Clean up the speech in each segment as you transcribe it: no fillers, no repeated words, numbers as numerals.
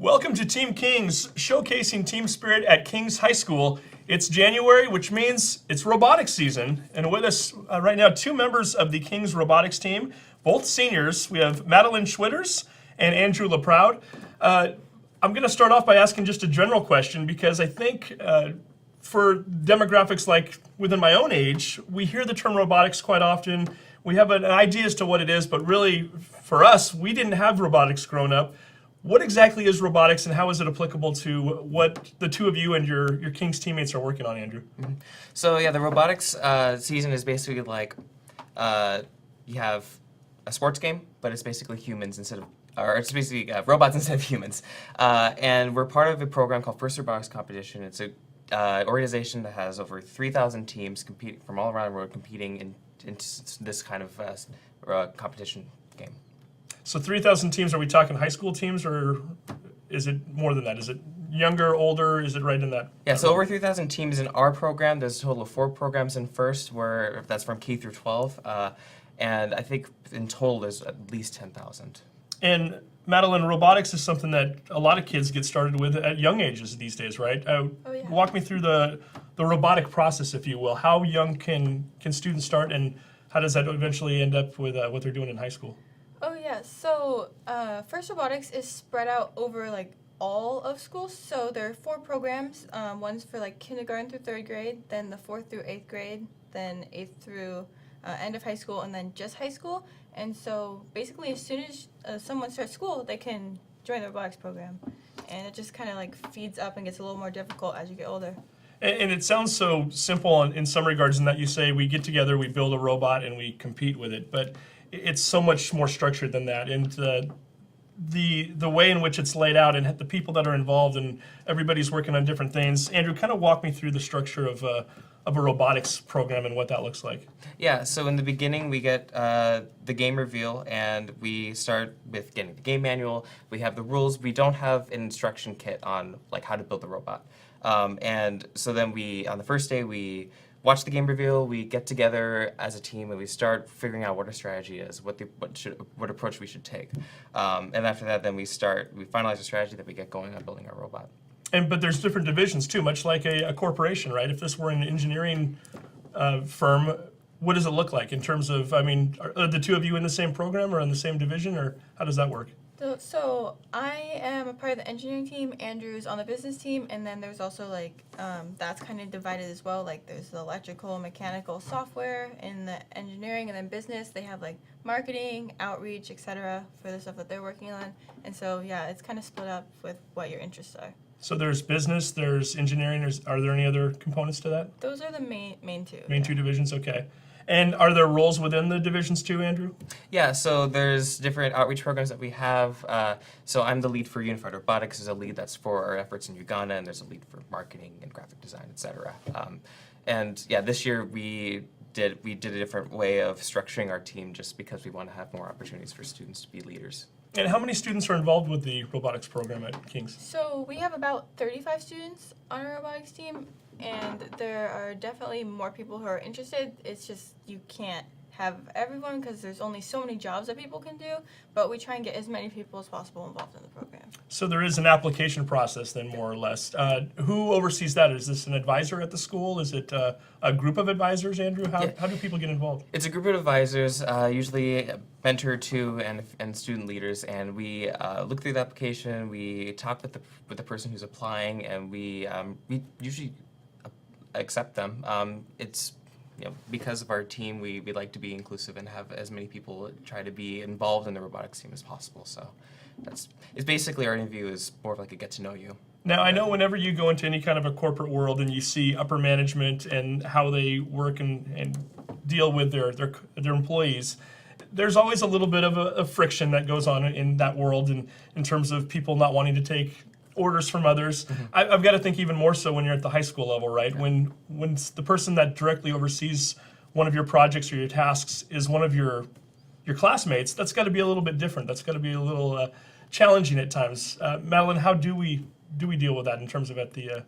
Welcome to Team Kings, showcasing team spirit at Kings High School. It's January, which means it's robotics season. And with us right now, two members of the Kings robotics team, both seniors. We have Madeleine Schwitters and Andrew LaPrade. I'm going to start off by asking just a general question because I think for demographics like within my own age, we hear the term robotics quite often. We have an idea as to what it is, but really for us, we didn't have robotics growing up. What exactly is robotics and how is it applicable to what the two of you and your Kings teammates are working on, Andrew? Mm-hmm. So yeah, the robotics season is basically like you have a sports game, but it's basically humans instead of, or it's basically robots instead of humans. And we're part of a program called First Robotics Competition. It's a organization that has over 3,000 teams competing from all around the world competing in this kind of competition game. So 3,000 teams, are we talking high school teams or is it more than that? Is it younger, older? Is it right in that? Yeah, so over 3,000 teams in our program. There's a total of 4 programs in FIRST, where that's from K through 12. And I think in total there's at least 10,000. And Madeleine, robotics is something that a lot of kids get started with at young ages these days, right? Oh, yeah. Walk me through the robotic process, if you will. How young can students start and how does that eventually end up with what they're doing in high school? Oh yeah, so First Robotics is spread out over like all of schools. So there are 4 programs. One's for like kindergarten through 3rd grade, then the 4th through 8th grade, then 8th through end of high school, and then just high school. And so basically as soon as someone starts school, they can join the robotics program. And it just kind of like feeds up and gets a little more difficult as you get older. And it sounds so simple in some regards in that you say we get together, we build a robot, and we compete with it. But it's so much more structured than that. And the way in which it's laid out and the people that are involved and everybody's working on different things. Andrew, kind of walk me through the structure of a robotics program and what that looks like. Yeah, so in the beginning we get the game reveal and we start with getting the game manual. We have the rules. We don't have an instruction kit on like how to build the robot. And so then on the first day we watch the game reveal, we get together as a team and we start figuring out what our strategy is, what approach we should take. And after that then we finalize a strategy that we get going on building our robot. But there's different divisions too, much like a corporation, right? If this were an engineering firm, what does it look like in terms of, I mean, are the two of you in the same program or in the same division, or how does that work? So I am a part of the engineering team, Andrew's on the business team, and then there's also like, that's kind of divided as well. Like there's the electrical, mechanical, software in the engineering, and then business, they have like marketing, outreach, etc. for the stuff that they're working on. And so yeah, it's kind of split up with what your interests are. So there's business, there's engineering, are there any other components to that? Those are the main two. Main 2 divisions, okay. And are there roles within the divisions too, Andrew? Yeah, so there's different outreach programs that we have. So I'm the lead for Unified Robotics. There's a lead that's for our efforts in Uganda, and there's a lead for marketing and graphic design, etc. And yeah, this year we did a different way of structuring our team just because we want to have more opportunities for students to be leaders. And how many students are involved with the robotics program at Kings? So we have about 35 students on our robotics team, and there are definitely more people who are interested. It's just you can't have everyone because there's only so many jobs that people can do, but we try and get as many people as possible involved in the program. So there is an application process then, more or less. Who oversees that? Is this an advisor at the school? Is it a group of advisors, Andrew? How do people get involved? It's a group of advisors, usually a mentor to and student leaders, and we look through the application, we talk with the person who's applying, and we usually accept them. It's because of our team, we like to be inclusive and have as many people try to be involved in the robotics team as possible. So it's basically our interview is more of like a get to know you. Now, I know whenever you go into any kind of a corporate world and you see upper management and how they work and deal with their employees, there's always a little bit of a friction that goes on in that world in terms of people not wanting to take orders from others. Mm-hmm. I've got to think even more so when you're at the high school level, right? Yeah. When the person that directly oversees one of your projects or your tasks is one of your classmates, that's got to be a little bit different. That's got to be a little challenging at times. Madeleine, how do we deal with that in terms of at the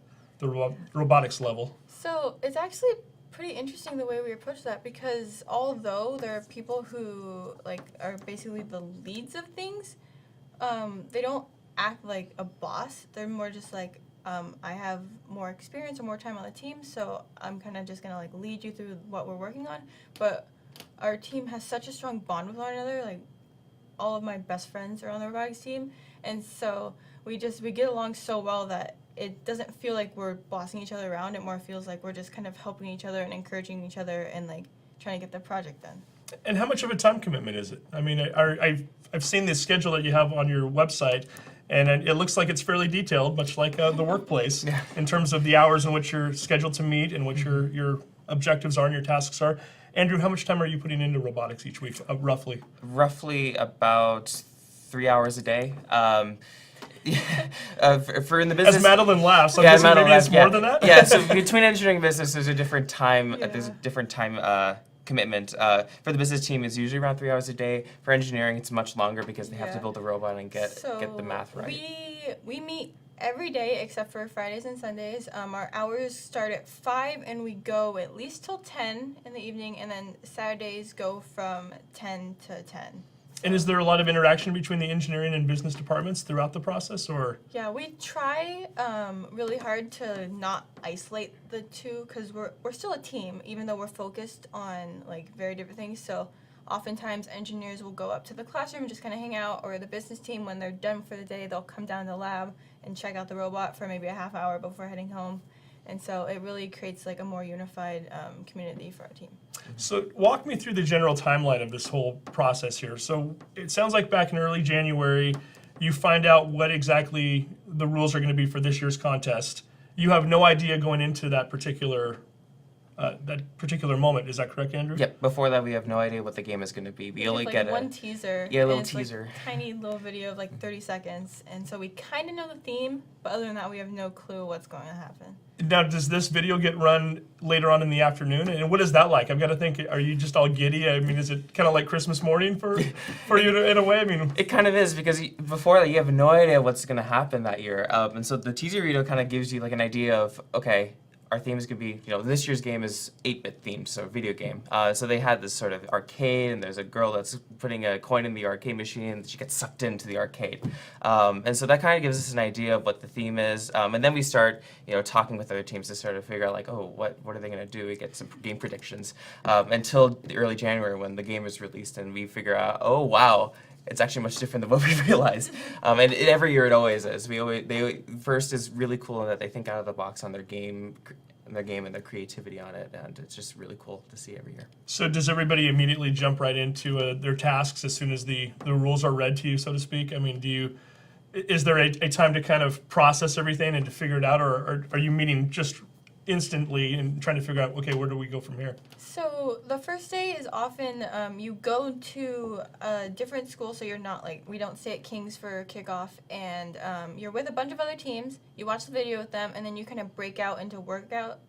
robotics level? So it's actually pretty interesting the way we approach that, because although there are people who like are basically the leads of things, they don't act like a boss. They're more just like, I have more experience or more time on the team, so I'm kind of just gonna like lead you through what we're working on. But our team has such a strong bond with one another. Like all of my best friends are on the robotics team, and so we get along so well that it doesn't feel like we're bossing each other around. It more feels like we're just kind of helping each other and encouraging each other and like trying to get the project done. And how much of a time commitment is it? I mean, I've seen the schedule that you have on your website, and it looks like it's fairly detailed, much like the workplace, in terms of the hours in which you're scheduled to meet and what your objectives are and your tasks are. Andrew, how much time are you putting into robotics each week, roughly? Roughly about 3 hours a day. For in the business. As Madeleine laughs, I'm guessing maybe it's more than that? Yeah, so between engineering and business, there's a different time. Yeah. There's a different time commitment. For the business team, it's usually around 3 hours a day. For engineering, it's much longer because they have to build a robot and get the math right. We meet every day except for Fridays and Sundays. Our hours start at 5 and we go at least till 10 in the evening, and then Saturdays go from 10 to 10. And is there a lot of interaction between the engineering and business departments throughout the process, or? Yeah, we try really hard to not isolate the two, because we're still a team, even though we're focused on like very different things. So oftentimes engineers will go up to the classroom and just kind of hang out, or the business team, when they're done for the day, they'll come down to the lab and check out the robot for maybe a half hour before heading home. And so it really creates like a more unified community for our team. So walk me through the general timeline of this whole process here. So it sounds like back in early January, you find out what exactly the rules are going to be for this year's contest. You have no idea going into that particular moment. Is that correct, Andrew? Yep. Before that, we have no idea what the game is going to be. We only like get one teaser. Yeah, a little and it's teaser. Like a tiny little video of like 30 seconds, and so we kind of know the theme, but other than that, we have no clue what's going to happen. Now, does this video get run later on in the afternoon? And what is that like? I've got to think, are you just all giddy? I mean, is it kind of like Christmas morning for you in a way? I mean, it kind of is, because before that, you have no idea what's going to happen that year. And so the teaser video kind of gives you like an idea of, okay, our theme is going to be, this year's game is 8-bit themed, so video game. So they had this sort of arcade, and there's a girl that's putting a coin in the arcade machine, and she gets sucked into the arcade. And so that kind of gives us an idea of what the theme is. And then we start, talking with other teams to sort of figure out, like, oh, what are they going to do? We get some game predictions until the early January when the game is released, and we figure out, oh, wow, it's actually much different than what we realized. And every year it always is. They first is really cool in that they think out of the box on their game and their creativity on it, and it's just really cool to see every year. So does everybody immediately jump right into their tasks as soon as the rules are read to you, so to speak? I mean, is there a time to kind of process everything and to figure it out, or are you meeting just instantly and trying to figure out, okay, where do we go from here? So the first day is often you go to a different school, so you're not like, we don't stay at King's for kickoff, and you're with a bunch of other teams, you watch the video with them, and then you kind of break out into workout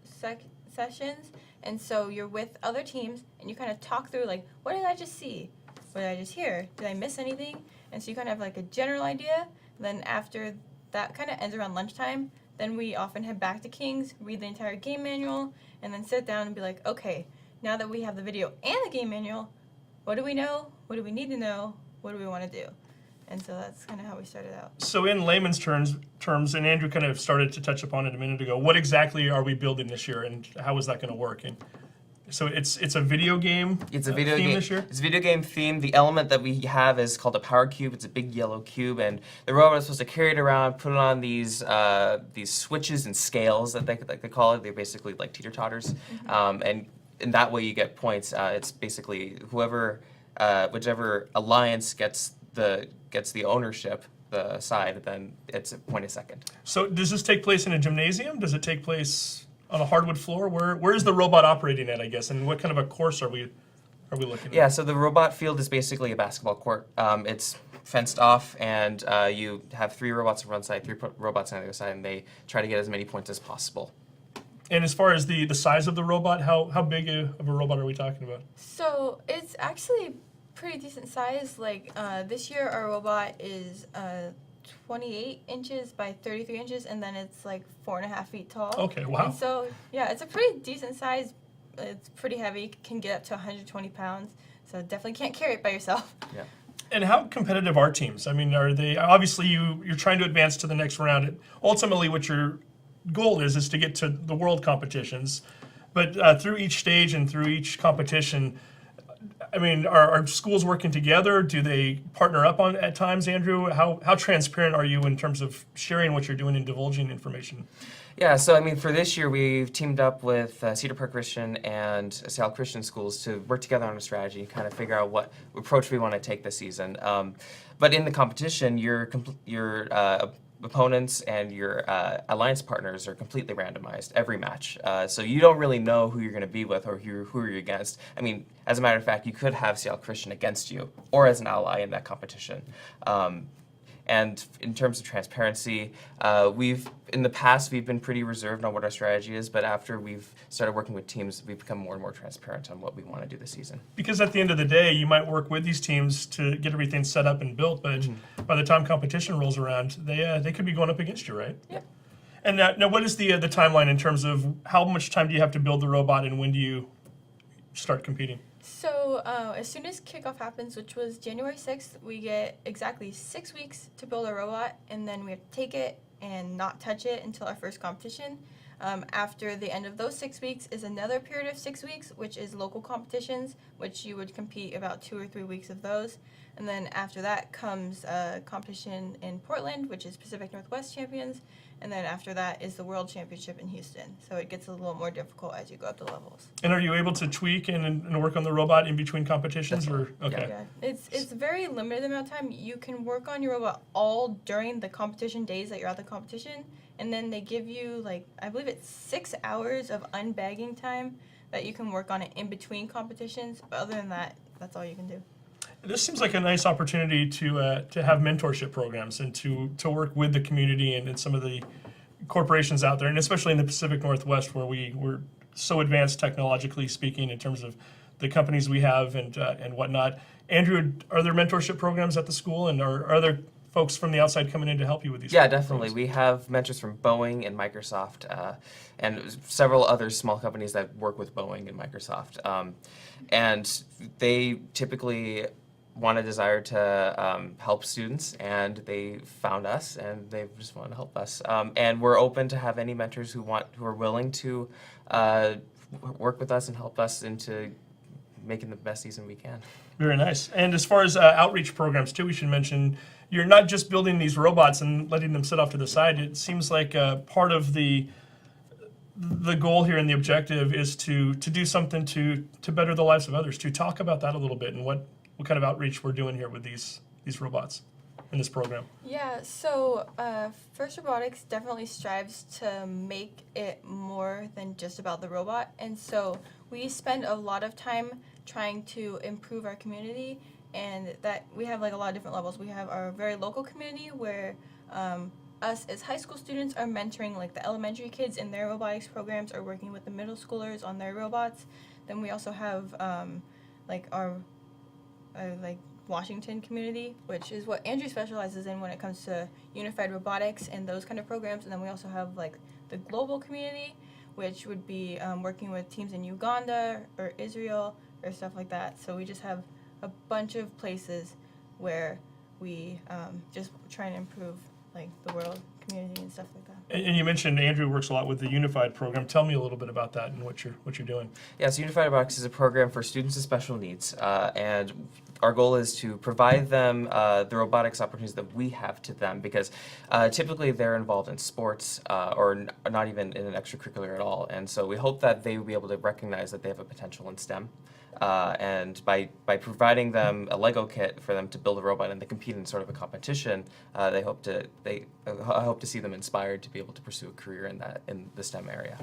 sessions. And so you're with other teams and you kind of talk through, like, what did I just see? What did I just hear? Did I miss anything? And so you kind of have like a general idea. Then after that kind of ends around lunchtime, then we often head back to King's, read the entire game manual, and then sit down and be like, okay, now that we have the video and the game manual, what do we know? What do we need to know? What do we want to do? And so that's kind of how we started out. So in layman's terms, and Andrew kind of started to touch upon it a minute ago, what exactly are we building this year, and how is that going to work? And so it's a video game. It's a video theme game this year. It's a video game theme. The element that we have is called a power cube. It's a big yellow cube, and the robot is supposed to carry it around, put it on these switches and scales that they call it. They're basically like teeter totters, and in that way you get points. It's basically whichever alliance gets the ownership, the side, then it's a point a second. So does this take place in a gymnasium? Does it take place on a hardwood floor? Where is the robot operating at, I guess, and what kind of a course are we looking at? Yeah, so the robot field is basically a basketball court. It's fenced off, and you have 3 robots on one side, 3 robots on the other side, and they try to get as many points as possible. And as far as the size of the robot, how big of a robot are we talking about? So it's actually pretty decent size. Like this year our robot is 28 inches by 33 inches, and then it's like 4.5 feet tall. Okay, wow. And so, yeah, it's a pretty decent size. It's pretty heavy, can get up to 120 pounds, so definitely can't carry it by yourself. Yeah. And how competitive are teams? I mean, are they obviously you're trying to advance to the next round? Ultimately, what your goal is to get to the world competitions. But through each stage and through each competition, I mean, are schools working together? Do they partner up on at times, Andrew? How transparent are you in terms of sharing what you're doing and divulging information? Yeah, so I mean, for this year, we've teamed up with Cedar Park Christian and Sal Christian schools to work together on a strategy, kind of figure out what approach we want to take this season. But in the competition, your opponents and your alliance partners are completely randomized every match. So you don't really know who you're going to be with or who you're against. I mean, as a matter of fact, you could have Seattle Christian against you or as an ally in that competition. And in terms of transparency, in the past, we've been pretty reserved on what our strategy is, but after we've started working with teams, we've become more and more transparent on what we want to do this season. Because at the end of the day, you might work with these teams to get everything set up and built, but by the time competition rolls around, they could be going up against you, right? Yeah. And now what is the timeline in terms of how much time do you have to build the robot, and when do you start competing? So as soon as kickoff happens, which was January 6th, we get exactly 6 weeks to build a robot, and then we have to take it and not touch it until our first competition. After the end of those 6 weeks is another period of 6 weeks, which is local competitions, which you would compete about 2 or 3 weeks of those. And then after that comes a competition in Portland, which is Pacific Northwest Champions. And then after that is the World Championship in Houston. So it gets a little more difficult as you go up the levels. And are you able to tweak and work on the robot in between competitions? Or okay. Yeah, it's very limited amount of time. You can work on your robot all during the competition days that you're at the competition. And then they give you, like, I believe it's 6 hours of unbagging time that you can work on it in between competitions. But other than that, that's all you can do. This seems like a nice opportunity to have mentorship programs and to work with the community and some of the corporations out there, and especially in the Pacific Northwest, where we're so advanced technologically speaking in terms of the companies we have and whatnot. Andrew, are there mentorship programs at the school, and are there folks from the outside coming in to help you with these? Yeah, definitely. We have mentors from Boeing and Microsoft, and several other small companies that work with Boeing and Microsoft, and they typically want a desire to help students, and they found us, and they just want to help us. And we're open to have any mentors who are willing to work with us and help us into making the best season we can. Very nice. And as far as outreach programs too, we should mention you're not just building these robots and letting them sit off to the side. It seems like part of the goal here and the objective is to do something to better the lives of others. To talk about that a little bit and what kind of outreach we're doing here with these robots in this program. Yeah, so First Robotics definitely strives to make it more than just about the robot. And so we spend a lot of time trying to improve our community, and that we have like a lot of different levels. We have our very local community where us as high school students are mentoring like the elementary kids in their robotics programs, or working with the middle schoolers on their robots. Then we also have like our like Washington community, which is what Andrew specializes in when it comes to unified robotics and those kind of programs. And then we also have like the global community, which would be working with teams in Uganda or Israel or stuff like that. So we just have a bunch of places where we just try and improve like the world community and stuff like that. And you mentioned Andrew works a lot with the Unified program. Tell me a little bit about that and what you're doing. Yeah, so Unified Robotics is a program for students with special needs, and our goal is to provide them the robotics opportunities that we have to them, because typically they're involved in sports or not even in an extracurricular at all, and so we hope that they will be able to recognize that they have a potential in STEM. And by providing them a Lego kit for them to build a robot and they compete in sort of a competition, I hope to see them inspired to be able to pursue a career in the STEM area.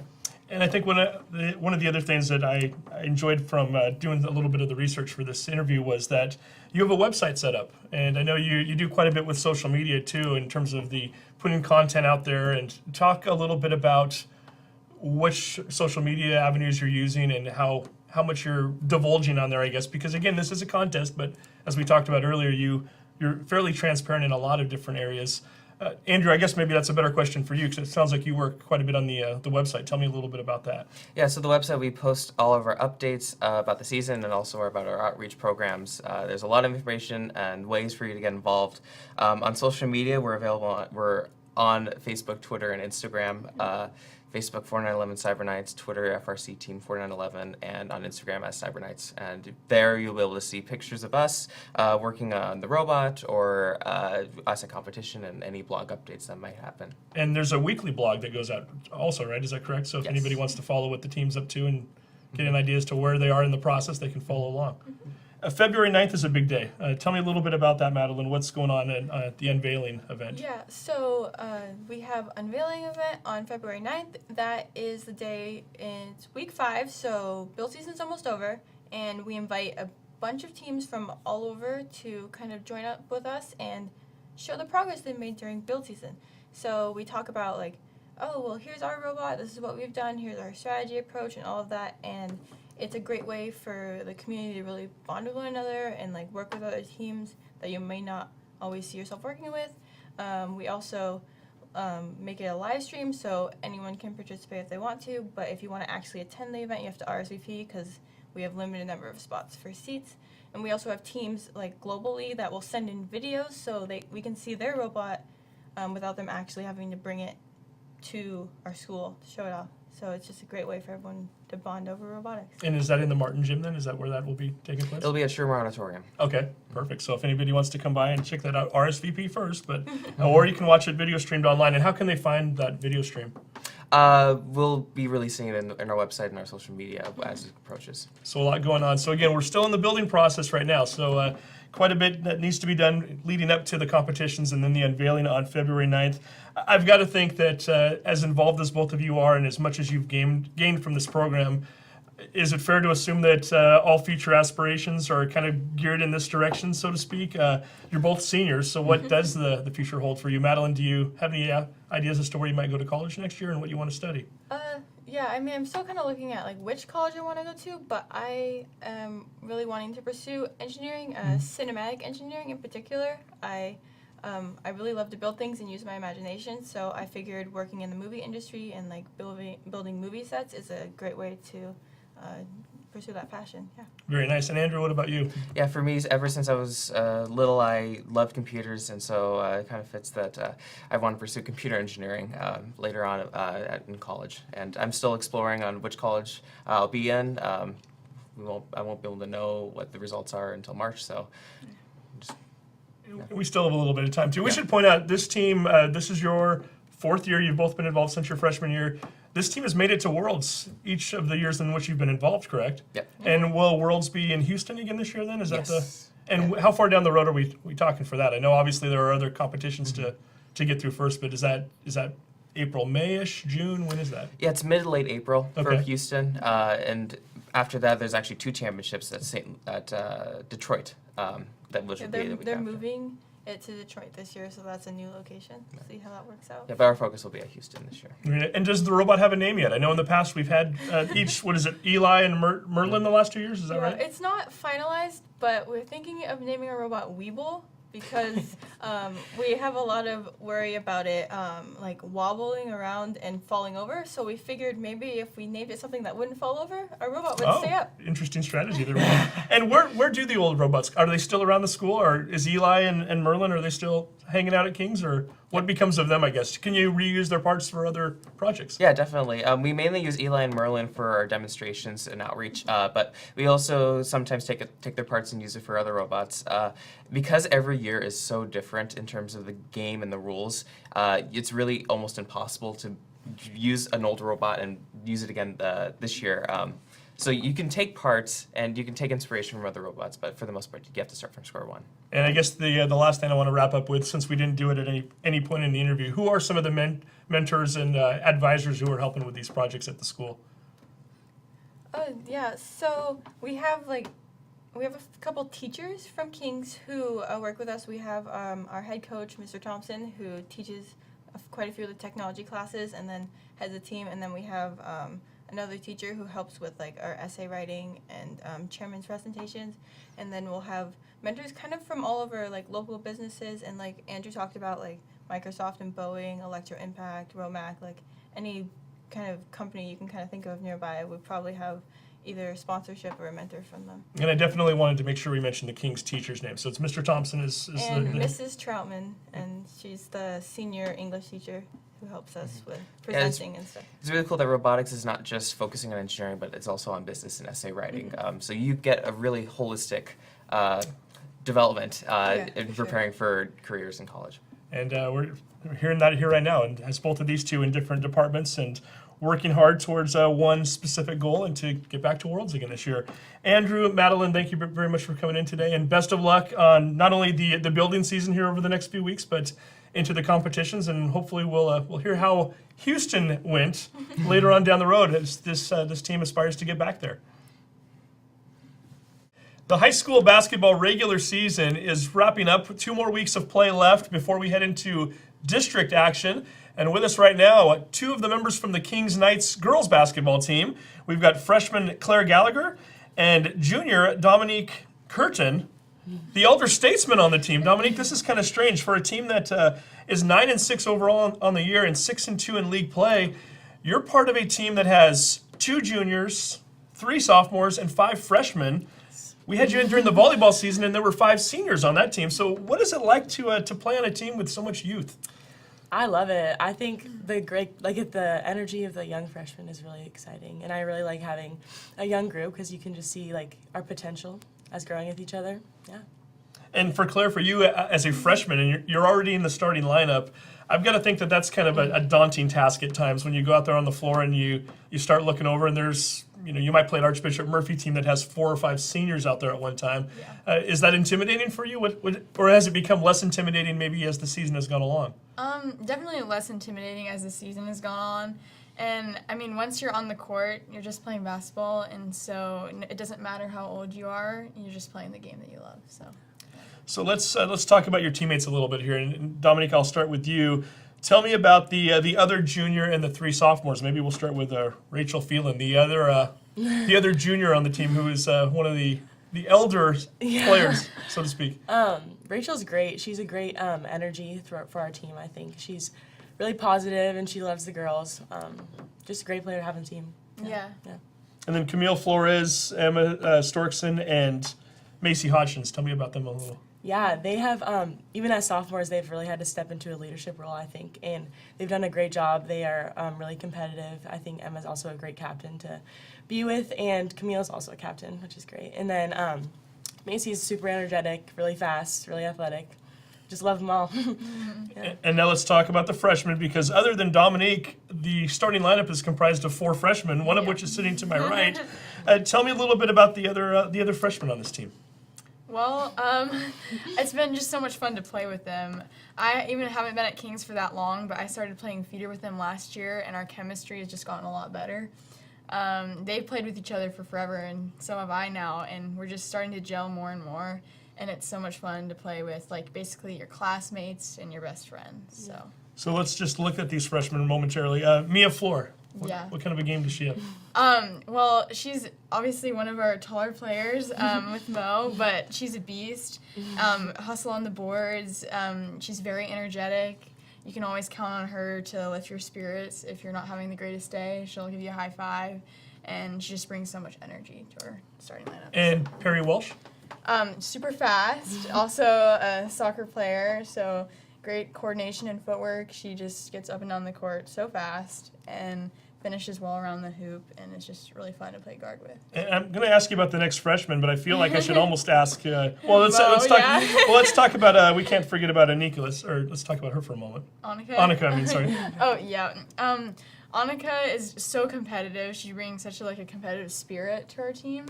And I think one of the other things that I enjoyed from doing a little bit of the research for this interview was that you have a website set up, and I know you do quite a bit with social media too in terms of the putting content out there. And talk a little bit about which social media avenues you're using and how much you're divulging on there, I guess, because again, this is a contest, but as we talked about earlier, you're fairly transparent in a lot of different areas. Andrew, I guess maybe that's a better question for you because it sounds like you work quite a bit on the website. Tell me a little bit about that. Yeah, so the website, we post all of our updates about the season and also about our outreach programs. There's a lot of information and ways for you to get involved. On social media, we're on Facebook, Twitter, and Instagram. Facebook 4911 Cyber Knights, Twitter FRC Team 4911, and on Instagram as Cyber Knights. And there you'll be able to see pictures of us working on the robot or us at competition and any blog updates that might happen. And there's a weekly blog that goes out also, right? Is that correct? So if Yes. anybody wants to follow what the team's up to and get an idea as to where they are in the process, they can follow along. February 9th is a big day. Tell me a little bit about that, Madeleine. What's going on at the unveiling event? Yeah, so we have unveiling event on February 9th. That is the day, it's week 5, so build season's almost over, and we invite a bunch of teams from all over to kind of join up with us and show the progress they've made during build season. So we talk about like, oh, well, here's our robot, this is what we've done, here's our strategy approach and all of that, and it's a great way for the community to really bond with one another and like work with other teams that you may not always see yourself working with. We also make it a live stream so anyone can participate if they want to, but if you want to actually attend the event, you have to RSVP because we have limited number of spots for seats. And we also have teams like globally that will send in videos so we can see their robot without them actually having to bring it to our school to show it off. So it's just a great way for everyone to bond over robotics. And is that in the Martin Gym then? Is that where that will be taking place? It'll be at Shermer Auditorium. Okay, perfect. So if anybody wants to come by and check that out, RSVP first, but or you can watch it video streamed online. And how can they find that video stream? We'll be releasing it in our website and our social media as it approaches. So a lot going on. So again, we're still in the building process right now. So quite a bit that needs to be done leading up to the competitions and then the unveiling on February 9th. I've got to think that as involved as both of you are and as much as you've gained from this program, is it fair to assume that all future aspirations are kind of geared in this direction, so to speak? You're both seniors, so what does the future hold for you? Madeleine, do you have any ideas as to where you might go to college next year and what you want to study? Yeah, I mean, I'm still kind of looking at like which college I want to go to, but I am really wanting to pursue engineering, cinematic engineering in particular. I really love to build things and use my imagination, so I figured working in the movie industry and like building movie sets is a great way to pursue that passion. Yeah. Very nice. And Andrew, what about you? Yeah, for me, ever since I was little, I loved computers, and so it kind of fits that I want to pursue computer engineering later on in college. And I'm still exploring on which college I'll be in. I won't be able to know what the results are until March, so just, We still have a little bit of time, too. We Yeah. should point out this team, this is your 4th year. You've both been involved since your freshman year. This team has made it to Worlds each of the years in which you've been involved, correct? Yep. And will Worlds be in Houston again this year then? Is that Yes. And how far down the road are we talking for that? I know obviously there are other competitions to get through first, but is that April, May-ish, June? When is that? Yeah, it's mid to late April for Okay. Houston, and after that, there's actually 2 championships at Detroit. Which Yeah, will be the week they're after. moving it to Detroit this year, so that's a new location. See how that works out. Yeah, but our focus will be at Houston this year. And does the robot have a name yet? I know in the past we've had each, what is it, Eli and Merlin the last 2 years? Is that Yeah, right? it's not finalized, but we're thinking of naming our robot Weeble because we have a lot of worry about it like wobbling around and falling over. So we figured maybe if we named it something that wouldn't fall over, our robot would stay up. Interesting strategy there. And where do the old robots? Are they still around the school, or is Eli and Merlin, are they still hanging out at King's, or what becomes of them, I guess? Can you reuse their parts for other projects? Yeah, definitely. We mainly use Eli and Merlin for our demonstrations and outreach, but we also sometimes take their parts and use it for other robots. Because every year is so different in terms of the game and the rules, it's really almost impossible to use an old robot and use it again this year. So you can take parts and you can take inspiration from other robots, but for the most part, you have to start from square one. And I guess the last thing I want to wrap up with, since we didn't do it at any point in the interview, who are some of the mentors and advisors who are helping with these projects at the school? Yeah, so we have a couple teachers from King's who work with us. We have our head coach, Mr. Thompson, who teaches quite a few of the technology classes and then heads the team. And then we have another teacher who helps with like our essay writing and chairman's presentations. And then we'll have mentors kind of from all over like local businesses, and like Andrew talked about, like Microsoft and Boeing, Electro Impact, Romac, like any kind of company you can kind of think of nearby would probably have either sponsorship or a mentor from them. And I definitely wanted to make sure we mentioned the King's teacher's name. So it's Mr. Thompson is And the Mrs. Troutman, and she's the senior English teacher who helps us with presenting and stuff. It's really cool that robotics is not just focusing on engineering, but it's also on business and essay writing. So you get a really holistic development in preparing for careers in college. And we're hearing that here right now, and as both of these two in different departments and working hard towards one specific goal and to get back to Worlds again this year. Andrew, Madeleine, thank you very much for coming in today, and best of luck on not only the building season here over the next few weeks, but into the competitions, and hopefully we'll hear how Houston went later on down the road as this team aspires to get back there. The high school basketball regular season is wrapping up with 2 more weeks of play left before we head into district action. And with us right now, 2 of the members from the Kings Knights girls basketball team. We've got freshman Claire Gallagher and junior Dominique Kirton, the elder statesman on the team. Dominique, this is kind of strange for a team that is 9-6 overall on the year and 6-2 in league play. You're part of a team that has 2 juniors, 3 sophomores, and 5 freshmen. We had you in during the volleyball season, and there were 5 seniors on that team. So, what is it like to play on a team with so much youth? I love it. I think the energy of the young freshmen is really exciting, and I really like having a young group because you can just see like our potential as growing with each other. Yeah. And for Claire, for you as a freshman, and you're already in the starting lineup, I've got to think that that's kind of a daunting task at times when you go out there on the floor and you start looking over and there's, you might play an Archbishop Murphy team that has 4 or 5 seniors out there at one time. Yeah. Is that intimidating for you? Or has it become less intimidating maybe as the season has gone along? Definitely less intimidating as the season has gone on. And, I mean, once you're on the court, you're just playing basketball, and so it doesn't matter how old you are, you're just playing the game that you love, so. So let's talk about your teammates a little bit here. And Dominique, I'll start with you. Tell me about the other junior and the 3 sophomores. Maybe we'll start with Rachel Phelan, the other junior on the team, who is one of the elder players, so to speak. Rachel's great. She's a great energy for our team, I think. She's really positive, and she loves the girls. Just a great player to have on the team. Yeah. And then Camille Flores, Emma Storkson, and Macy Hodgins. Tell me about them a little. Yeah, they have, even as sophomores, they've really had to step into a leadership role, I think, and they've done a great job. They are really competitive. I think Emma's also a great captain to be with, and Camille's also a captain, which is great. And then Macy's super energetic, really fast, really athletic. Just love them all. Yeah. And now let's talk about the freshmen, because other than Dominique, the starting lineup is comprised of 4 freshmen, one of which is sitting to my right. Tell me a little bit about the other freshmen on this team. Well, it's been just so much fun to play with them. I even haven't been at Kings for that long, but I started playing feeder with them last year, and our chemistry has just gotten a lot better. They've played with each other for forever, and so have I now, and we're just starting to gel more and more, and it's so much fun to play with, like, basically your classmates and your best friends, So let's just look at these freshmen momentarily. Mia Floor, what kind of a game does she have? Well, she's obviously one of our taller players with Mo, but she's a beast. Hustle on the boards. She's very energetic. You can always count on her to lift your spirits. If you're not having the greatest day, she'll give you a high five, and she just brings so much energy to our starting lineup. And Perry Welsh? Super fast. Also a soccer player, so great coordination and footwork. She just gets up and down the court so fast and finishes well around the hoop, and it's just really fun to play guard with. And I'm going to ask you about the next freshman, but I feel like I should almost ask. Let's talk about. We can't forget about Nicholas, or let's talk about her for a moment. Annika, sorry. Oh yeah. Annika is so competitive. She brings such a competitive spirit to our team,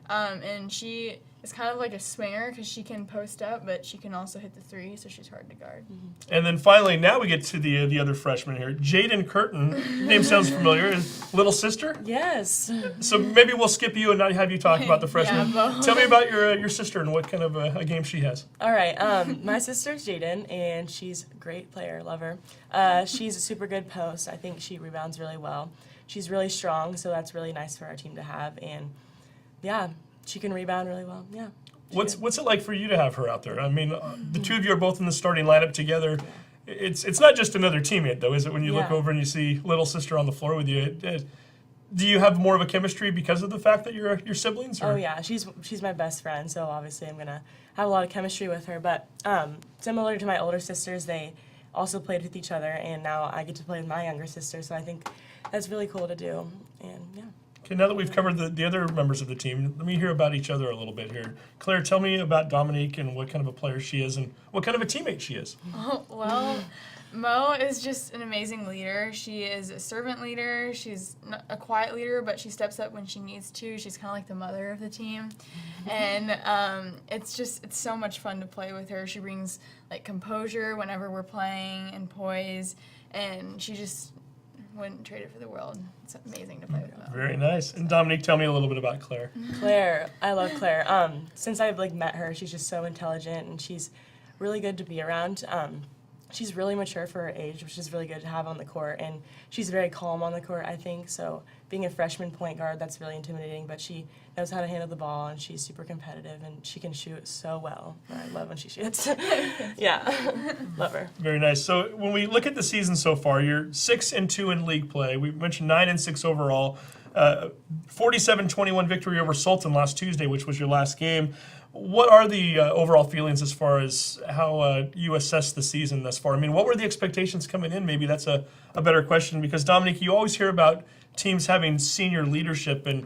and she is kind of like a swinger because she can post up, but she can also hit the 3, so she's hard to guard. And then finally, now we get to the other freshman here, Jaden Kirton. Name sounds familiar. Little sister? Yes. So maybe we'll skip you and not have you talk about the freshman. Tell me about your sister and what kind of a game she has. All right. My sister's Jaden, and she's a great player. Love her. She's a super good post. I think she rebounds really well. She's really strong, so that's really nice for our team to have. And, yeah, she can rebound really well. Yeah. What's it like for you to have her out there? I mean, the 2 of you are both in the starting lineup together. it's not just another teammate though, is it? When you look Yeah. over and you see little sister on the floor with you, do you have more of a chemistry because of the fact that you're siblings? Or? Oh yeah, she's my best friend, so obviously I'm gonna have a lot of chemistry with her. But similar to my older sisters, they also played with each other, and now I get to play with my younger sister. So I think that's really cool to do. And yeah. Okay, now that we've covered the other members of the team, let me hear about each other a little bit here. Claire, tell me about Dominique and what kind of a player she is and what kind of a teammate she is. Well, Mo is just an amazing leader. She is a servant leader. She's not a quiet leader, but she steps up when she needs to. She's kind of like the mother of the team. And it's so much fun to play with her. She brings like composure whenever we're playing and poise, and she just wouldn't trade it for the world. It's amazing to play with Mo. Very nice. And Dominique, tell me a little bit about Claire. Claire, I love Claire. Since I've met her, she's just so intelligent and she's really good to be around. She's really mature for her age, which is really good to have on the court, and she's very calm on the court, I think. So being a freshman point guard, that's really intimidating, but she knows how to handle the ball, and she's super competitive, and she can shoot so well. I love when she shoots. Yeah, love her. Very nice. So when we look at the season so far, you're 6-2 in league play. We mentioned 9-6 overall. 47-21 victory over Sultan last Tuesday, which was your last game. What are the overall feelings as far as how you assess the season thus far? I mean, what were the expectations coming in? Maybe that's a better question, because Dominique, you always hear about teams having senior leadership and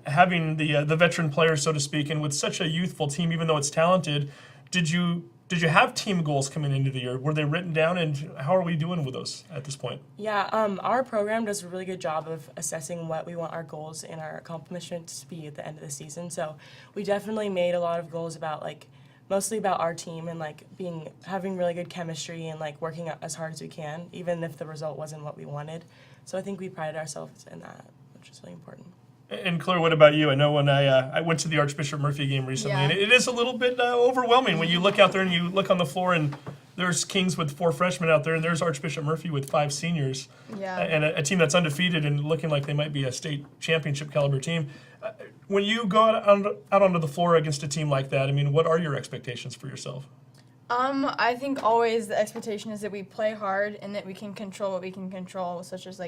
having the veteran players, so to speak, and with such a youthful team, even though it's talented, did you have team goals coming into the year? Were they written down, and how are we doing with those at this point? Yeah, our program does a really good job of assessing what we want our goals and our accomplishments to be at the end of the season. So we definitely made a lot of goals about mostly about our team and having really good chemistry and working as hard as we can, even if the result wasn't what we wanted. So I think we prided ourselves in that, which is really important. And Claire, what about you? I know when I went to the Archbishop Murphy game recently, Yeah. and it is a little bit overwhelming when you look out there and you look on the floor and there's Kings with 4 freshmen out there, and there's Archbishop Murphy with 5 seniors, Yeah. and a team that's undefeated and looking like they might be a state championship caliber team. When you go out onto the floor against a team like that, I mean, what are your expectations for yourself? I think always the expectation is that we play hard and that we can control what we can control, such as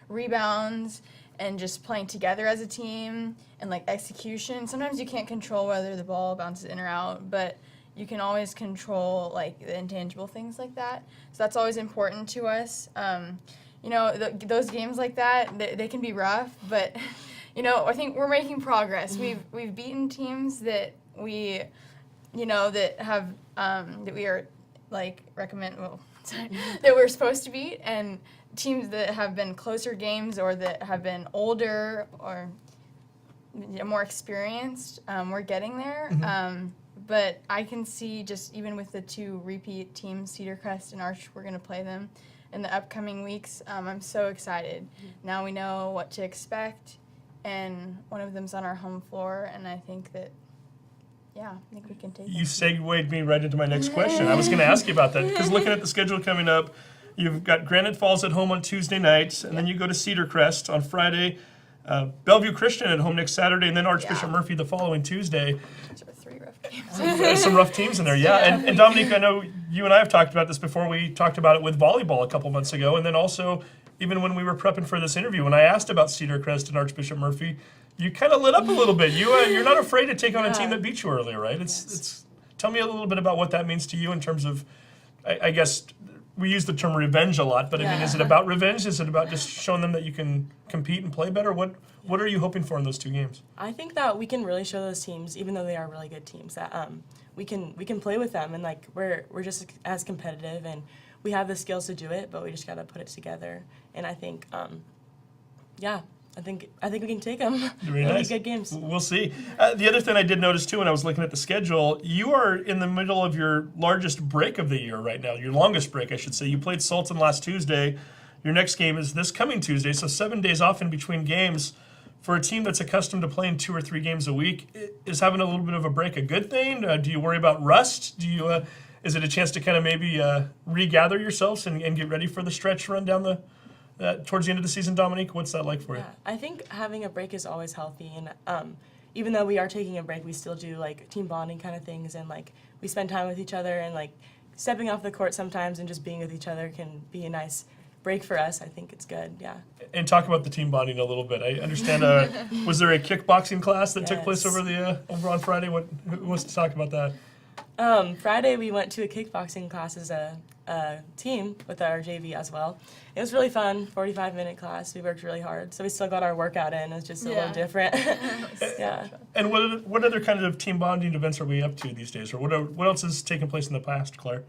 rebounds and just playing together as a team and execution. Sometimes you can't control whether the ball bounces in or out, but you can always control the intangible things like that. So that's always important to us. Those games like that, they can be rough, but I think we're making progress. We've beaten teams that we that have that we are that we're supposed to beat, and teams that have been closer games or that have been older or more experienced, we're getting there. Mm-hmm. But I can see just even with the 2 repeat teams, Cedar Crest and Arch, we're going to play them in the upcoming weeks. I'm so excited. Now we know what to expect, and one of them's on our home floor, and I think that I think we can take it. You segued me right into my next question. I was going to ask you about that, because looking at the schedule coming up, you've got Granite Falls at home on Tuesday nights, and then you go to Cedar Crest on Friday, Bellevue Christian at home next Saturday, and then Archbishop Murphy the following Tuesday. Those are 3 rough games. There's some rough teams in there, yeah. And Dominique, I know you and I have talked about this before. We talked about it with volleyball a couple months ago, and then also even when we were prepping for this interview, when I asked about Cedar Crest and Archbishop Murphy, you kind of lit up a little bit. You're not afraid to take on a team that beat you earlier, right? It's tell me a little bit about what that means to you in terms of, I guess we use the term revenge a lot, but I mean, is it about revenge? Is it about just showing them that you can compete and play better? What are you hoping for in those 2 games? I think that we can really show those teams, even though they are really good teams, that we can play with them, and we're just as competitive, and we have the skills to do it, but we just got to put it together. And I think, I think we can take them. Very They'll nice. be good games. We'll see. The other thing I did notice too when I was looking at the schedule, you are in the middle of your largest break of the year right now, your longest break, I should say. You played Sultan last Tuesday. Your next game is this coming Tuesday, so 7 days off in between games. For a team that's accustomed to playing 2 or 3 games a week, is having a little bit of a break a good thing? Do you worry about rust? Is it a chance to kind of maybe regather yourselves and get ready for the stretch run down towards the end of the season, Dominique? What's that like for you? Yeah, I think having a break is always healthy, and even though we are taking a break, we still do team bonding kind of things, and we spend time with each other and stepping off the court sometimes and just being with each other can be a nice break for us. I think it's good, yeah. And talk about the team bonding a little bit. I understand, was there a kickboxing class that took place Yes. over on Friday? Who wants to talk about that? Friday we went to a kickboxing class as a team with our JV as well. It was really fun, 45-minute class. We worked really hard, so we still got our workout in. It's just a little different. Yeah. And what other kind of team bonding events are we up to these days? Or what else has taken place in the past, Claire?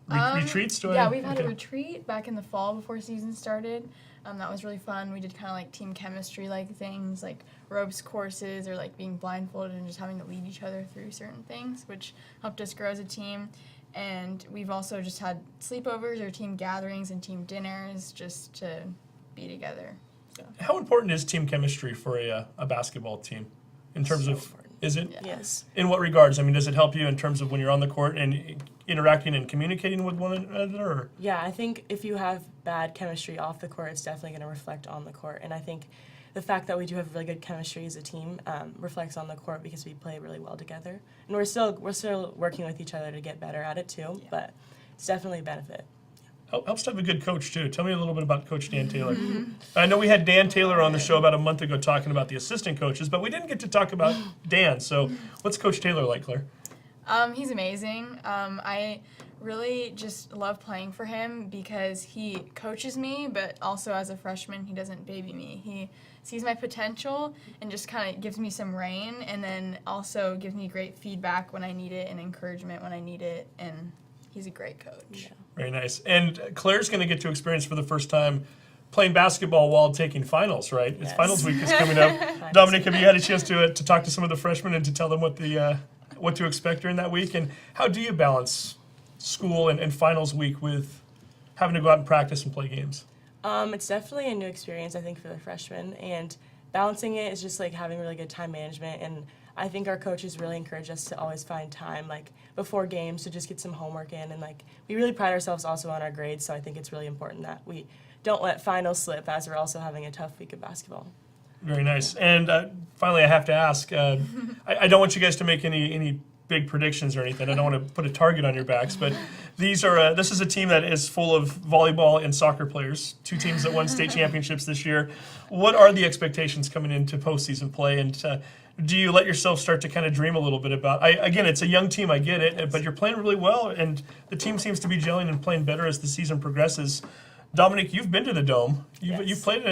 Retreats? We've had a retreat back in the fall before season started. That was really fun. We did kind of like team chemistry like things, like ropes courses or like being blindfolded and just having to lead each other through certain things, which helped us grow as a team. And we've also just had sleepovers or team gatherings and team dinners just to be together. So. How important is team chemistry for a basketball team in terms of, is it? Yeah. Yes. In what regards? I mean, does it help you in terms of when you're on the court and interacting and communicating with one another? Or? Yeah, I think if you have bad chemistry off the court, it's definitely going to reflect on the court. And I think the fact that we do have really good chemistry as a team reflects on the court because we play really well together. And we're still working with each other to get better at it too, but it's definitely a benefit. Helps to have a good coach too. Tell me a little bit about Coach Dan Taylor. I know we had Dan Taylor on the show about a month ago talking about the assistant coaches, but we didn't get to talk about Dan. So what's Coach Taylor like, Claire? He's amazing. I really just love playing for him because he coaches me, but also as a freshman, he doesn't baby me. He sees my potential and just kind of gives me some rein, and then also gives me great feedback when I need it and encouragement when I need it, and he's a great coach. Yeah. Very nice. And Claire's going to get to experience for the first time playing basketball while taking finals, right? It's Yes. finals week is coming up. Dominique, have you had a chance to talk to some of the freshmen and to tell them what to expect during that week? And how do you balance school and finals week with having to go out and practice and play games? It's definitely a new experience, I think, for the freshmen, and balancing it is just like having really good time management. And I think our coaches really encourage us to always find time, like before games, to just get some homework in. And like we really pride ourselves also on our grades, so I think it's really important that we don't let finals slip as we're also having a tough week of basketball. Very nice. And finally, I have to ask, I don't want you guys to make any big predictions or anything. I don't want to put a target on your backs, but this is a team that is full of volleyball and soccer players, two teams that won state championships this year. What are the expectations coming into postseason play, and do you let yourself start to kind of dream a little bit about, again, it's a young team, I get it, but you're playing really well, and the team seems to be gelling and playing better as the season progresses. Dominique, you've been to the Dome. You've played on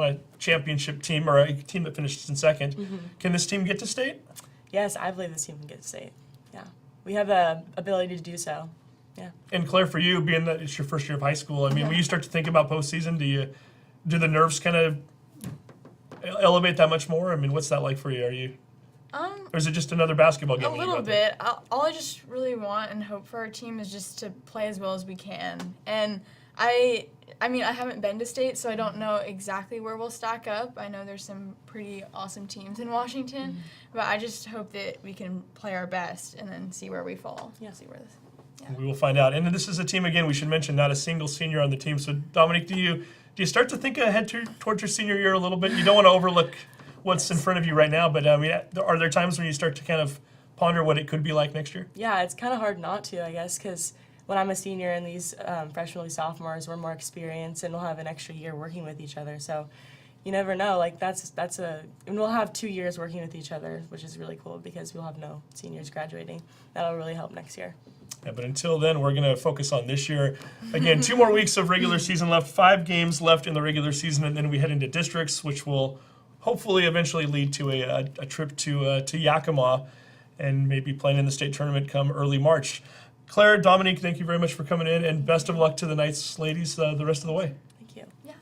a championship team or a team that finished in second. Mm-hmm. Can this team get to state? Yes, I believe this team can get to state. Yeah, we have the ability to do so. Yeah. And Claire, for you, being that it's your first year of high school, I mean, when you start to think about postseason, do the nerves kind of elevate that much more? I mean, what's that like for you? Are you, or is it just another basketball game? A little bit. All I just really want and hope for our team is just to play as well as we can. And I mean, I haven't been to state, so I don't know exactly where we'll stack up. I know there's some pretty awesome teams in Washington, but I just hope that we can play our best and then see where we fall. Yeah. See where this. We will find out. And this is a team, again, we should mention, not a single senior on the team. So, Dominique, do you start to think ahead towards your senior year a little bit? You don't want to overlook what's in front of you right now, but I mean, are there times when you start to kind of ponder what it could be like next year? Yeah, it's kind of hard not to, I guess, because when I'm a senior and these freshmen and sophomores, we're more experienced and we'll have an extra year working with each other. So you never know. Like and we'll have 2 years working with each other, which is really cool because we'll have no seniors graduating. That'll really help next year. Yeah, but until then, we're going to focus on this year. Again, 2 more weeks of regular season left, 5 games left in the regular season, and then we head into districts, which will hopefully eventually lead to a trip to Yakima and maybe playing in the state tournament come early March. Claire, Dominique, thank you very much for coming in, and best of luck to the Knights ladies the rest of the way. Thank you. Yeah.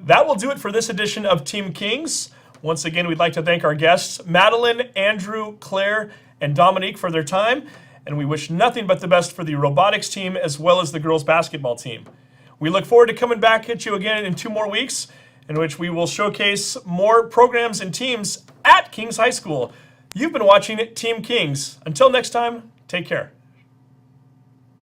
That will do it for this edition of Team Kings. Once again, we'd like to thank our guests, Madeleine, Andrew, Claire, and Dominique, for their time, and we wish nothing but the best for the robotics team as well as the girls basketball team. We look forward to coming back at you again in 2 more weeks, in which we will showcase more programs and teams at Kings High School. You've been watching Team Kings. Until next time, take care.